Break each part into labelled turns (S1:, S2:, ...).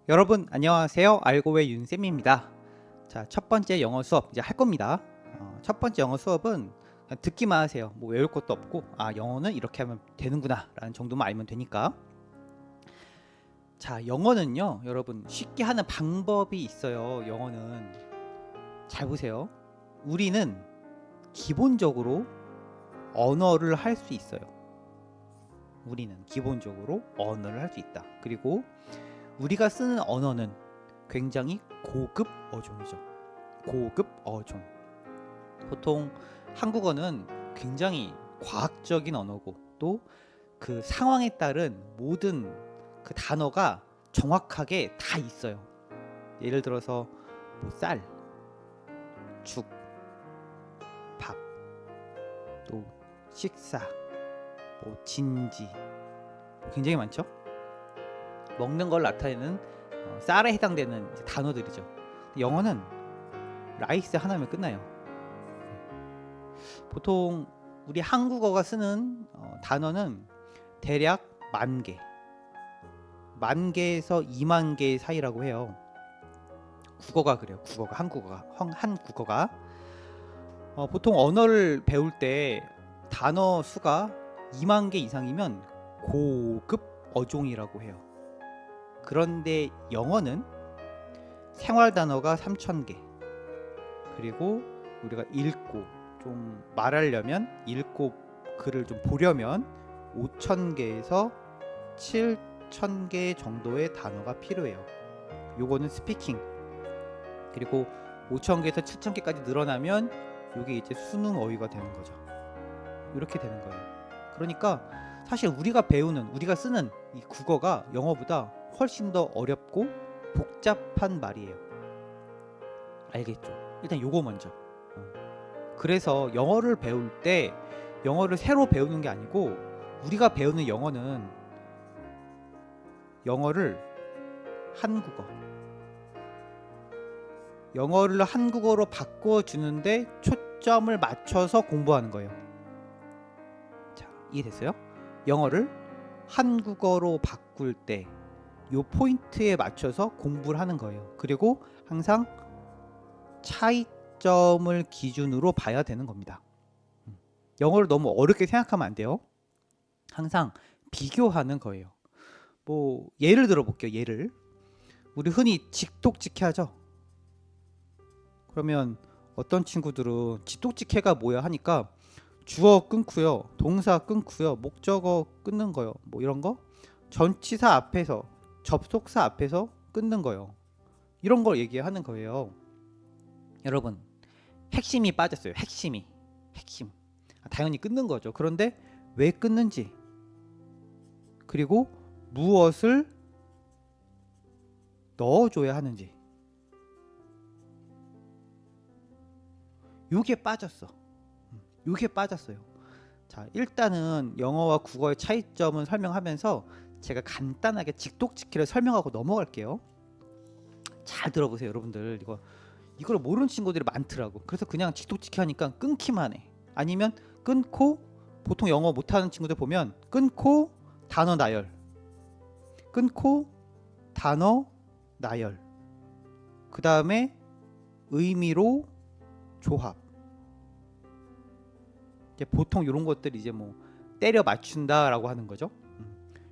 S1: 여러분 안녕하세요. 알고의 윤쌤입니다. 자, 첫 번째 영어 수업 이제 할 겁니다. 첫 번째 영어 수업은 그냥 듣기만 하세요. 뭐 외울 것도 없고, 영어는 이렇게 하면 되는구나 라는 정도만 알면 되니까. 자, 영어는요 여러분 쉽게 하는 방법이 있어요. 영어는 잘 보세요. 우리는 기본적으로 언어를 할 수 있어요. 우리는 기본적으로 언어를 할 수 있다. 그리고 우리가 쓰는 언어는 굉장히 고급 어종이죠. 고급 어종. 보통 한국어는 굉장히 과학적인 언어고, 또 그 상황에 따른 모든 그 단어가 정확하게 다 있어요. 예를 들어서 뭐 쌀, 죽, 밥, 또 식사, 뭐 진지, 굉장히 많죠. 먹는 걸 나타내는 쌀에 해당되는 단어들이죠. 영어는 라이스 하나면 끝나요. 보통 우리 한국어가 쓰는 단어는 대략 10,000개, 10,000개에서 20,000개 사이라고 해요. 국어가 그래요. 한국어가 보통 언어를 배울 때 단어 수가 20,000개 이상이면 고급 어종이라고 해요. 그런데 영어는 생활 단어가 3,000개, 그리고 우리가 읽고 좀 말하려면, 읽고 글을 좀 보려면 5,000개에서 7,000개 정도의 단어가 필요해요. 요거는 스피킹. 그리고 5,000개에서 7,000개까지 늘어나면 요게 이제 수능 어휘가 되는 거죠. 이렇게 되는 거예요. 그러니까 사실 우리가 쓰는 이 국어가 영어보다 훨씬 더 어렵고 복잡한 말이에요. 알겠죠? 일단 요거 먼저. 그래서 영어를 배울 때 영어를 새로 배우는 게 아니고, 우리가 배우는 영어는 영어를 한국어로 바꿔주는데 초점을 맞춰서 공부하는 거예요. 자, 이해됐어요? 영어를 한국어로 바꿀 때 요 포인트에 맞춰서 공부를 하는 거예요. 그리고 항상 차이점을 기준으로 봐야 되는 겁니다. 영어를 너무 어렵게 생각하면 안 돼요. 항상 비교하는 거예요. 뭐 예를 들어 볼게요. 우리 흔히 직독직해하죠. 그러면 어떤 친구들은 직독직해가 뭐야 하니까 주어 끊고요, 동사 끊고요, 목적어 끊는 거요, 뭐 이런 거, 전치사 앞에서, 접속사 앞에서 끊는 거요, 이런 걸 얘기하는 거예요. 여러분, 핵심이 빠졌어요. 핵심. 당연히 끊는 거죠. 그런데 왜 끊는지, 그리고 무엇을 넣어줘야 하는지, 요게 빠졌어요. 자, 일단은 영어와 국어의 차이점을 설명하면서 제가 간단하게 직독직해를 설명하고 넘어갈게요. 잘 들어보세요, 여러분들. 이걸 모르는 친구들이 많더라고. 그래서 그냥 직독직해 하니까 끊기만 해. 아니면 끊고, 보통 영어 못하는 친구들 보면 끊고 단어 나열, 끊고 단어 나열, 그 다음에 의미로 조합. 이제 보통 이런 것들 이제 뭐 때려 맞춘다라고 하는 거죠.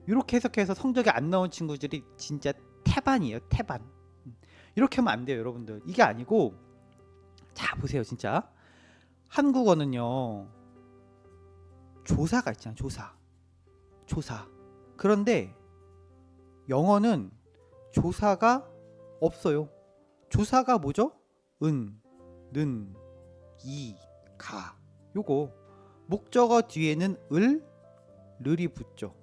S1: 이렇게 해석해서 성적이 안 나온 친구들이 진짜 태반이에요. 태반. 이렇게 하면 안 돼요, 여러분들. 이게 아니고, 자 보세요. 진짜 한국어는요 조사가 있잖아요. 조사. 그런데 영어는 조사가 없어요. 조사가 뭐죠? 은, 는, 이, 가. 요거 목적어 뒤에는 를이 붙죠.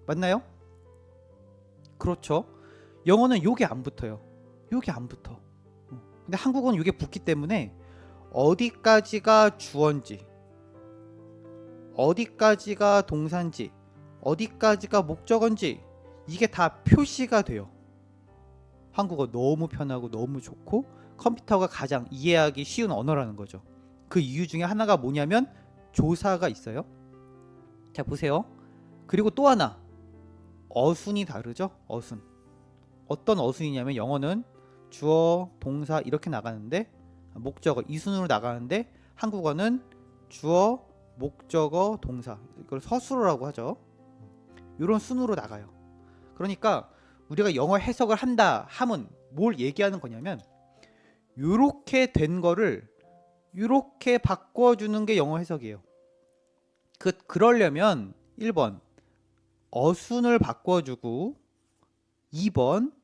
S1: 맞나요? 그렇죠. 영어는 요게 안 붙어요. 근데 한국어는 요게 붙기 때문에 어디까지가 주어인지, 어디까지가 동사인지, 어디까지가 목적어인지 이게 다 표시가 돼요. 한국어 너무 편하고 너무 좋고 컴퓨터가 가장 이해하기 쉬운 언어라는 거죠. 그 이유 중에 하나가 뭐냐면 조사가 있어요. 자 보세요. 그리고 또 하나, 어순이 다르죠. 어떤 어순이냐면 영어는 주어, 동사 이렇게 나가는데 목적어 이 순으로 나가는데 한국어는 주어, 목적어, 동사 이걸 서술어라고 하죠. 이런 순으로 나가요. 그러니까 우리가 영어 해석을 한다 하면 뭘 얘기하는 거냐면 요렇게 된 거를 요렇게 바꿔주는 게 영어 해석이에요. 그러려면 1번 어순을 바꿔주고 2번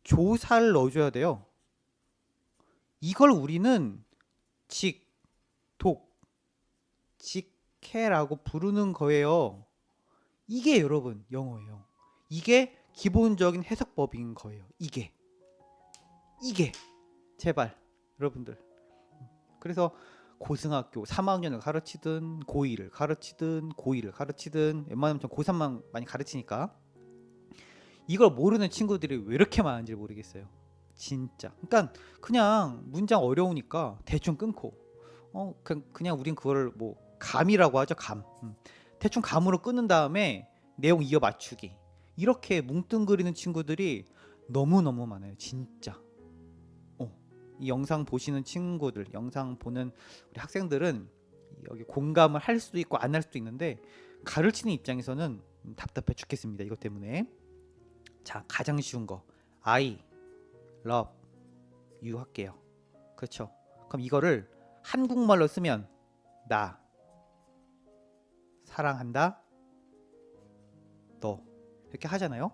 S1: 조사를 넣어줘야 돼요. 이걸 우리는 직, 독, 직해라고 부르는 거예요. 이게 여러분 영어예요. 이게 기본적인 해석법인 거예요. 이게 제발 여러분들. 그래서 고등학교 3학년을 가르치든 고2를 가르치든 웬만하면 전 고3만 많이 가르치니까 이걸 모르는 친구들이 왜 이렇게 많은지 모르겠어요. 진짜. 그러니까 그냥 문장 어려우니까 대충 끊고 그냥 우린 그거를 뭐 감이라고 하죠. 감. 대충 감으로 끊은 다음에 내용 이어 맞추기. 이렇게 뭉뚱그리는 친구들이 너무너무 많아요. 진짜. 이 영상 보시는 친구들, 영상 보는 우리 학생들은 여기 공감을 할 수도 있고 안 할 수도 있는데 가르치는 입장에서는 답답해 죽겠습니다. 이것 때문에. 자, 가장 쉬운 거 I love you 할게요. 그렇죠? 그럼 이거를 한국말로 쓰면 나 사랑한다 너 이렇게 하잖아요.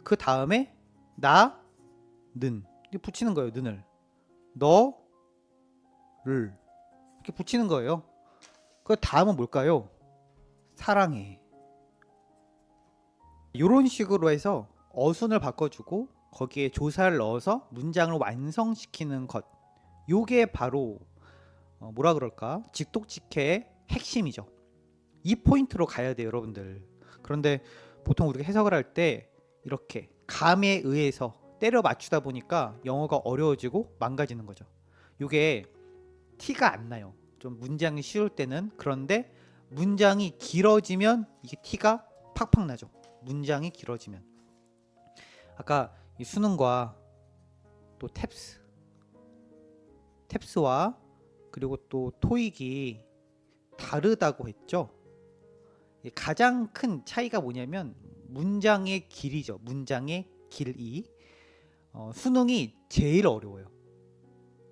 S1: 그 다음에 나는 붙이는 거예요. 는을 너를 이렇게 붙이는 거예요. 그 다음은 뭘까요? 사랑해. 이런 식으로 해서 어순을 바꿔주고 거기에 조사를 넣어서 문장을 완성시키는 것. 요게 바로 뭐라 그럴까? 직독직해의 핵심이죠. 이 포인트로 가야 돼요, 여러분들. 그런데 보통 우리가 해석을 할 때 이렇게 감에 의해서 때려 맞추다 보니까 영어가 어려워지고 망가지는 거죠. 요게 티가 안 나요. 좀 문장이 쉬울 때는. 그런데 문장이 길어지면 이게 티가 팍팍 나죠. 문장이 길어지면. 아까 이 수능과 또 탭스와 그리고 또 토익이 다르다고 했죠. 가장 큰 차이가 뭐냐면 문장의 길이죠. 문장의 길이. 수능이 제일 어려워요.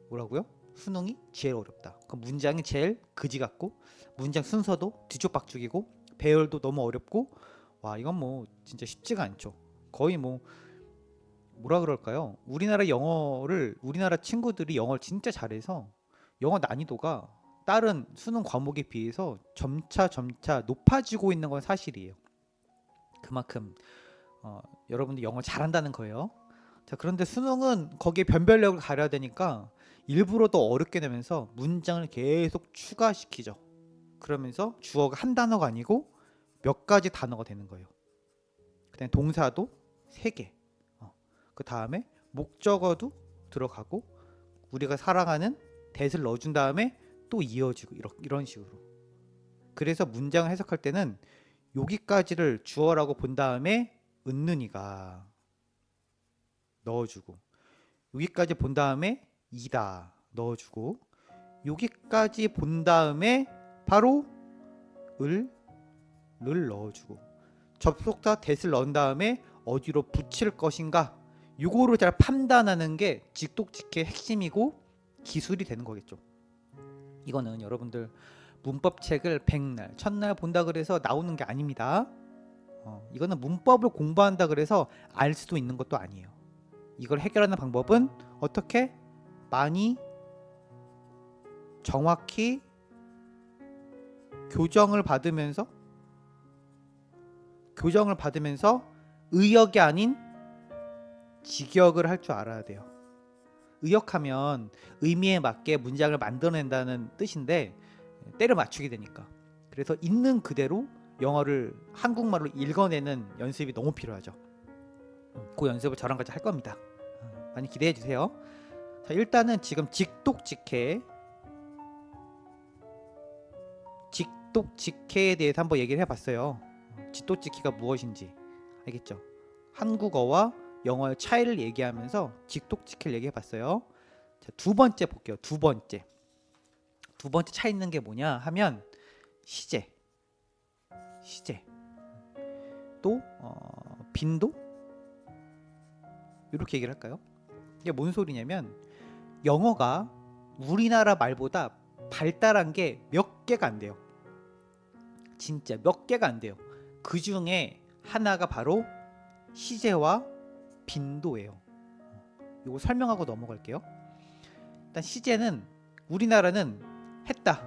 S1: 뭐라고요? 수능이 제일 어렵다. 그럼 문장이 제일 그지 같고 문장 순서도 뒤죽박죽이고 배열도 너무 어렵고 와 이건 뭐 진짜 쉽지가 않죠. 거의 뭐 뭐라 그럴까요? 우리나라 친구들이 영어를 진짜 잘해서 영어 난이도가 다른 수능 과목에 비해서 점차 높아지고 있는 건 사실이에요. 그만큼 여러분들 영어 잘한다는 거예요. 자, 그런데 수능은 거기에 변별력을 가려야 되니까 일부러 더 어렵게 내면서 문장을 계속 추가시키죠. 그러면서 주어가 한 단어가 아니고 몇 가지 단어가 되는 거예요. 그다음에 동사도 3개. 그 다음에 목적어도 들어가고 우리가 사랑하는 that을 넣어준 다음에 또 이어지고 이런 식으로. 그래서 문장을 해석할 때는 여기까지를 주어라고 본 다음에 은는이가 넣어주고 여기까지 본 다음에 이다 넣어주고 여기까지 본 다음에 바로 을을 넣어주고 접속사 that을 넣은 다음에 어디로 붙일 것인가 요거를 잘 판단하는 게 직독직해의 핵심이고 기술이 되는 거겠죠. 이거는 여러분들 문법책을 100날, 1000날 본다 그래서 나오는 게 아닙니다. 이거는 문법을 공부한다 그래서 알 수도 있는 것도 아니에요. 이걸 해결하는 방법은 어떻게 많이 정확히 교정을 받으면서 의역이 아닌 직역을 할 줄 알아야 돼요. 의역하면 의미에 맞게 문장을 만들어낸다는 뜻인데 때려 맞추게 되니까. 그래서 있는 그대로 영어를 한국말로 읽어내는 연습이 너무 필요하죠. 그 연습을 저랑 같이 할 겁니다. 많이 기대해 주세요. 자, 일단은 지금 직독직해에 대해서 한번 얘기를 해봤어요. 직독직해가 무엇인지 알겠죠? 한국어와 영어의 차이를 얘기하면서 직독직해를 얘기해봤어요. 자, 두 번째 볼게요. 두 번째 차이 있는 게 뭐냐 하면 시제 또 빈도 이렇게 얘기를 할까요? 이게 뭔 소리냐면 영어가 우리나라 말보다 발달한 게 몇 개가 안 돼요. 진짜 몇 개가 안 돼요. 그 중에 하나가 바로 시제와 빈도예요. 이거 설명하고 넘어갈게요. 일단 시제는 우리나라는 했다,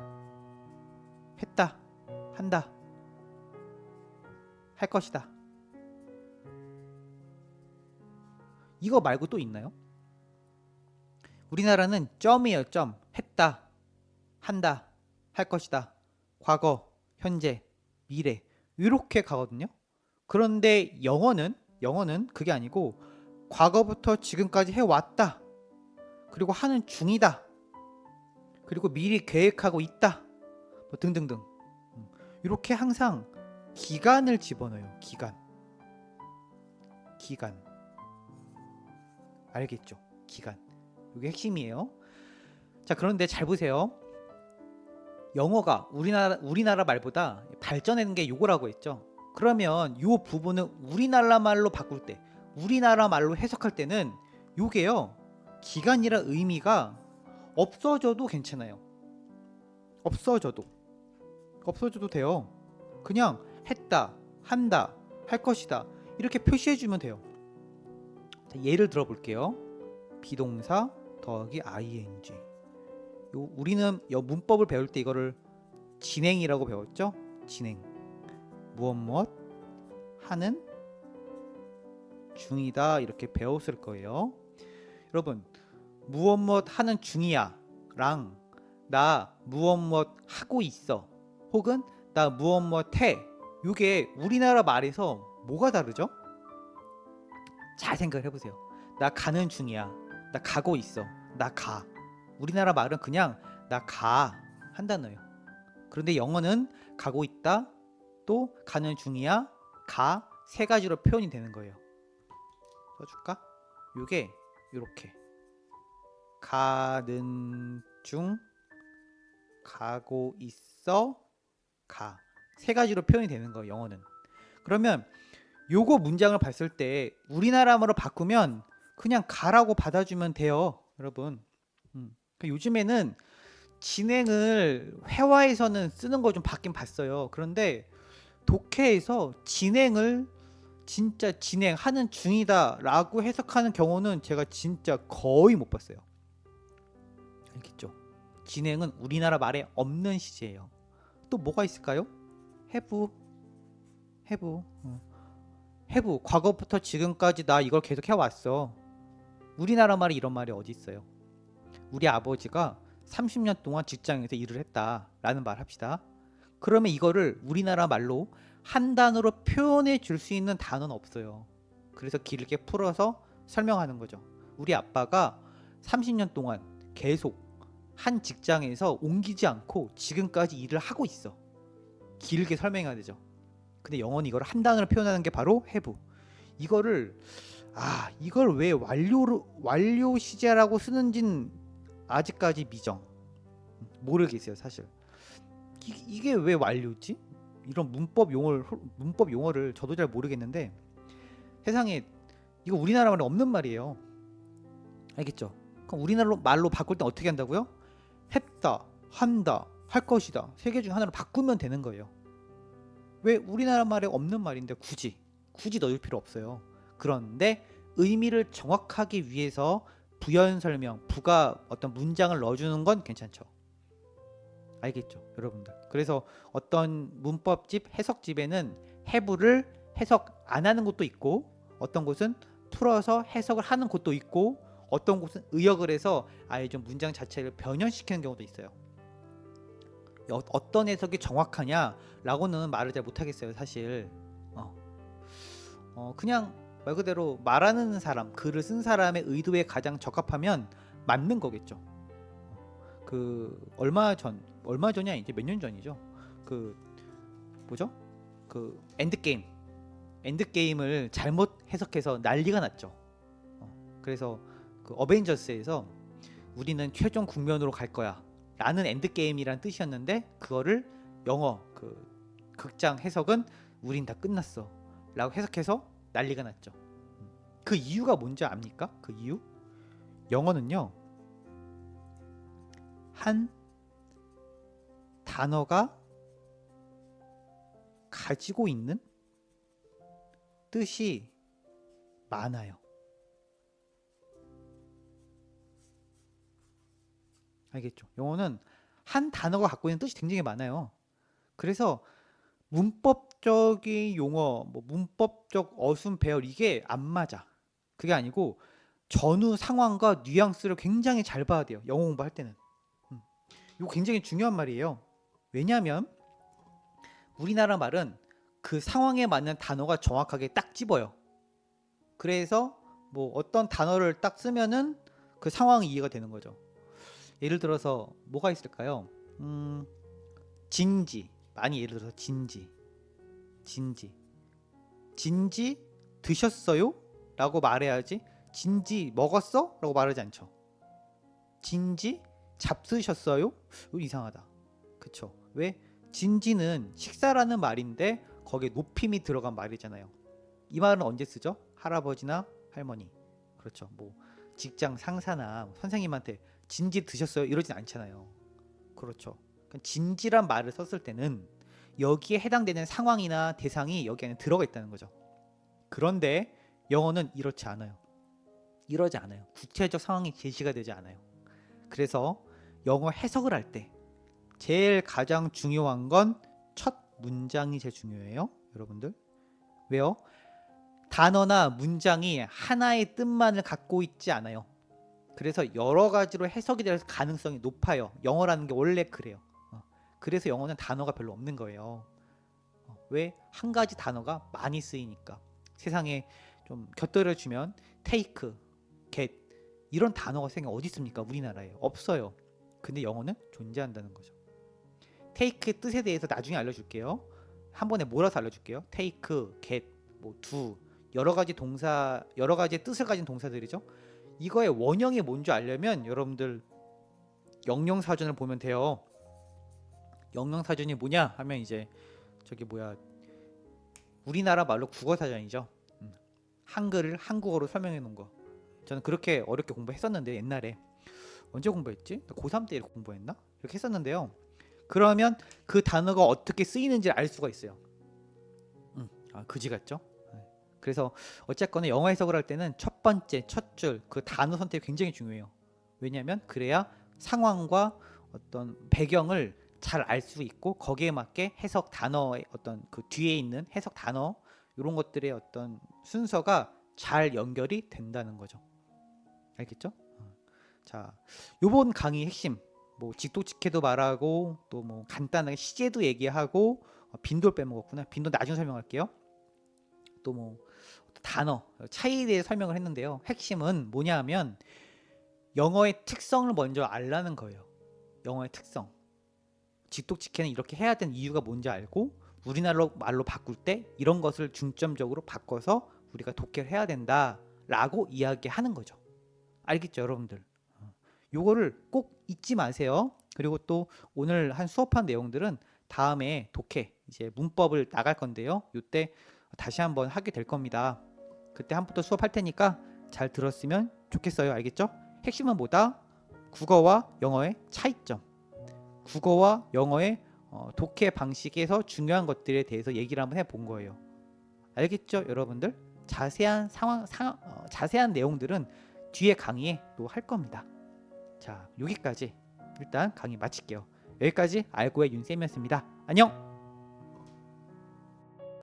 S1: 한다, 할 것이다. 이거 말고 또 있나요? 우리나라는 점이에요. 점. 했다, 한다, 할 것이다. 과거, 현재, 미래 이렇게 가거든요. 그런데 영어는 그게 아니고 과거부터 지금까지 해왔다. 그리고 하는 중이다. 그리고 미리 계획하고 있다. 뭐 등등등. 이렇게 항상 기간을 집어넣어요. 기간. 알겠죠? 기간. 이게 핵심이에요. 자, 그런데 잘 보세요. 영어가 우리나라 말보다 발전하는 게 요거라고 했죠. 그러면 요 부분은 우리나라 말로 바꿀 때, 우리나라 말로 해석할 때는 요게요. 기간이라 의미가 없어져도 괜찮아요. 없어져도 돼요. 그냥 했다, 한다, 할 것이다 이렇게 표시해주면 돼요. 자, 예를 들어 볼게요. 비동사 더하기 ing. 우리는 문법을 배울 때 이거를 진행이라고 배웠죠. 진행. 무엇 하는 중이다 이렇게 배웠을 거예요. 여러분, 무엇 하는 중이야랑 나 무엇 하고 있어 혹은 나 무엇 해, 이게 우리나라 말에서 뭐가 다르죠? 잘 생각을 해보세요. 나 가는 중이야, 나 가고 있어, 나 가. 우리나라 말은 그냥 나 가 한 단어예요. 그런데 영어는 가고 있다, 또 가는 중이야, 가 세 가지로 표현이 되는 거예요. 써줄까? 이게 이렇게 가는 중, 가고 있어, 가 세 가지로 표현이 되는 거예요. 영어는. 그러면 요거 문장을 봤을 때 우리나라 말로 바꾸면 그냥 가라고 받아주면 돼요, 여러분. 요즘에는 진행을 회화에서는 쓰는 거 좀 봤긴 봤어요. 그런데 독해에서 진행을 진짜 진행하는 중이다 라고 해석하는 경우는 제가 진짜 거의 못 봤어요. 알겠죠? 진행은 우리나라 말에 없는 시제예요. 또 뭐가 있을까요? have 과거부터 지금까지 나 이걸 계속 해왔어. 우리나라 말에 이런 말이 어디 있어요? 우리 아버지가 30년 동안 직장에서 일을 했다 라는 말 합시다. 그러면 이거를 우리나라 말로 한 단어로 표현해 줄 수 있는 단어는 없어요. 그래서 길게 풀어서 설명하는 거죠. 우리 아빠가 30년 동안 계속 한 직장에서 옮기지 않고 지금까지 일을 하고 있어. 길게 설명해야 되죠. 근데 영어는 이걸 한 단어로 표현하는 게 바로 have. 이걸 왜 완료 시제라고 쓰는진 아직까지 미정. 모르겠어요, 사실. 이게 왜 완료지? 이런 문법 용어를 저도 잘 모르겠는데 세상에 이거 우리나라 말에 없는 말이에요. 알겠죠? 그럼 우리나라 말로 바꿀 때 어떻게 한다고요? 했다, 한다, 할 것이다 세 개 중 하나로 바꾸면 되는 거예요. 왜 우리나라 말에 없는 말인데 굳이 넣을 필요 없어요. 그런데 의미를 정확하기 위해서 부연 설명, 부가 어떤 문장을 넣어주는 건 괜찮죠. 알겠죠, 여러분들? 그래서 어떤 문법집, 해석집에는 have를 해석 안 하는 곳도 있고, 어떤 곳은 풀어서 해석을 하는 곳도 있고, 어떤 곳은 의역을 해서 아예 좀 문장 자체를 변형시키는 경우도 있어요. 어떤 해석이 정확하냐라고는 말을 잘 못하겠어요, 사실. 그냥 말 그대로 말하는 사람, 글을 쓴 사람의 의도에 가장 적합하면 맞는 거겠죠. 얼마 전이야, 이제 몇 년 전이죠. 엔드게임을 잘못 해석해서 난리가 났죠. 그래서 그 어벤져스에서 우리는 최종 국면으로 갈 거야 라는 엔드게임이란 뜻이었는데, 그거를 영어 그 극장 해석은 우린 다 끝났어 라고 해석해서 난리가 났죠. 그 이유가 뭔지 압니까? 그 이유? 영어는요, 한 단어가 가지고 있는 뜻이 많아요. 알겠죠? 영어는 한 단어가 갖고 있는 뜻이 굉장히 많아요. 그래서 문법적인 용어, 뭐 문법적 어순 배열, 이게 안 맞아. 그게 아니고 전후 상황과 뉘앙스를 굉장히 잘 봐야 돼요, 영어 공부할 때는. 이거 굉장히 중요한 말이에요. 왜냐하면 우리나라 말은 그 상황에 맞는 단어가 정확하게 딱 집어요. 그래서 뭐 어떤 단어를 딱 쓰면은 그 상황이 이해가 되는 거죠. 예를 들어서 뭐가 있을까요? 진지. 많이 예를 들어서 진지 드셨어요? 라고 말해야지, 진지 먹었어? 라고 말하지 않죠. 진지 잡수셨어요? 이거 이상하다. 그쵸? 왜? 진지는 식사라는 말인데 거기에 높임이 들어간 말이잖아요. 이 말은 언제 쓰죠? 할아버지나 할머니, 그렇죠. 뭐 직장 상사나 선생님한테 진지 드셨어요? 이러진 않잖아요. 그렇죠. 진지란 말을 썼을 때는 여기에 해당되는 상황이나 대상이 여기 안에 들어가 있다는 거죠. 그런데 영어는 이렇지 않아요. 이러지 않아요. 구체적 상황이 제시가 되지 않아요. 그래서 영어 해석을 할 때 제일 가장 중요한 건 첫 문장이 제일 중요해요, 여러분들. 왜요? 단어나 문장이 하나의 뜻만을 갖고 있지 않아요. 그래서 여러 가지로 해석이 될 가능성이 높아요. 영어라는 게 원래 그래요. 그래서 영어는 단어가 별로 없는 거예요. 왜? 한 가지 단어가 많이 쓰이니까. 세상에 좀 곁들여 주면 take, get 이런 단어가 세상에 어디 있습니까? 우리나라에 없어요. 근데 영어는 존재한다는 거죠. take 뜻에 대해서 나중에 알려줄게요. 한 번에 몰아서 알려줄게요. take, get, 뭐 do, 여러 가지 동사, 여러 가지 뜻을 가진 동사들이죠. 이거의 원형이 뭔지 알려면 여러분들 영영사전을 보면 돼요. 영영사전이 뭐냐 하면 이제 저기 뭐야, 우리나라 말로 국어사전이죠. 한글을 한국어로 설명해 놓은 거. 저는 그렇게 어렵게 공부했었는데, 옛날에 언제 공부했지? 고3 때 이렇게 공부했나? 이렇게 했었는데요. 그러면 그 단어가 어떻게 쓰이는지 알 수가 있어요. 그지 같죠? 그래서 어쨌거나 영어 해석을 할 때는 첫 번째 첫 줄 그 단어 선택이 굉장히 중요해요. 왜냐하면 그래야 상황과 어떤 배경을 잘 알 수 있고 거기에 맞게 해석 단어의 어떤 그 뒤에 있는 해석 단어 이런 것들의 어떤 순서가 잘 연결이 된다는 거죠. 알겠죠? 자, 요번 강의 핵심 뭐 직독직해도 말하고 또 뭐 간단하게 시제도 얘기하고, 빈도를 빼먹었구나. 빈도 나중에 설명할게요. 또 뭐 단어 차이에 대해 설명을 했는데요. 핵심은 뭐냐 하면 영어의 특성을 먼저 알라는 거예요. 영어의 특성. 직독직해는 이렇게 해야 되는 이유가 뭔지 알고 우리나라 말로 바꿀 때 이런 것을 중점적으로 바꿔서 우리가 독해를 해야 된다라고 이야기하는 거죠. 알겠죠, 여러분들? 요거를 꼭 잊지 마세요. 그리고 또 오늘 한 수업한 내용들은 다음에 독해 이제 문법을 나갈 건데요. 요때 다시 한번 하게 될 겁니다. 그때 한 번 더 수업할 테니까 잘 들었으면 좋겠어요. 알겠죠? 핵심은 뭐다? 국어와 영어의 차이점. 국어와 영어의 독해 방식에서 중요한 것들에 대해서 얘기를 한번 해본 거예요. 알겠죠, 여러분들? 자세한 자세한 내용들은 뒤에 강의에 또 할 겁니다. 자, 여기까지 일단 강의 마칠게요. 여기까지 알고의 윤쌤이었습니다. 안녕!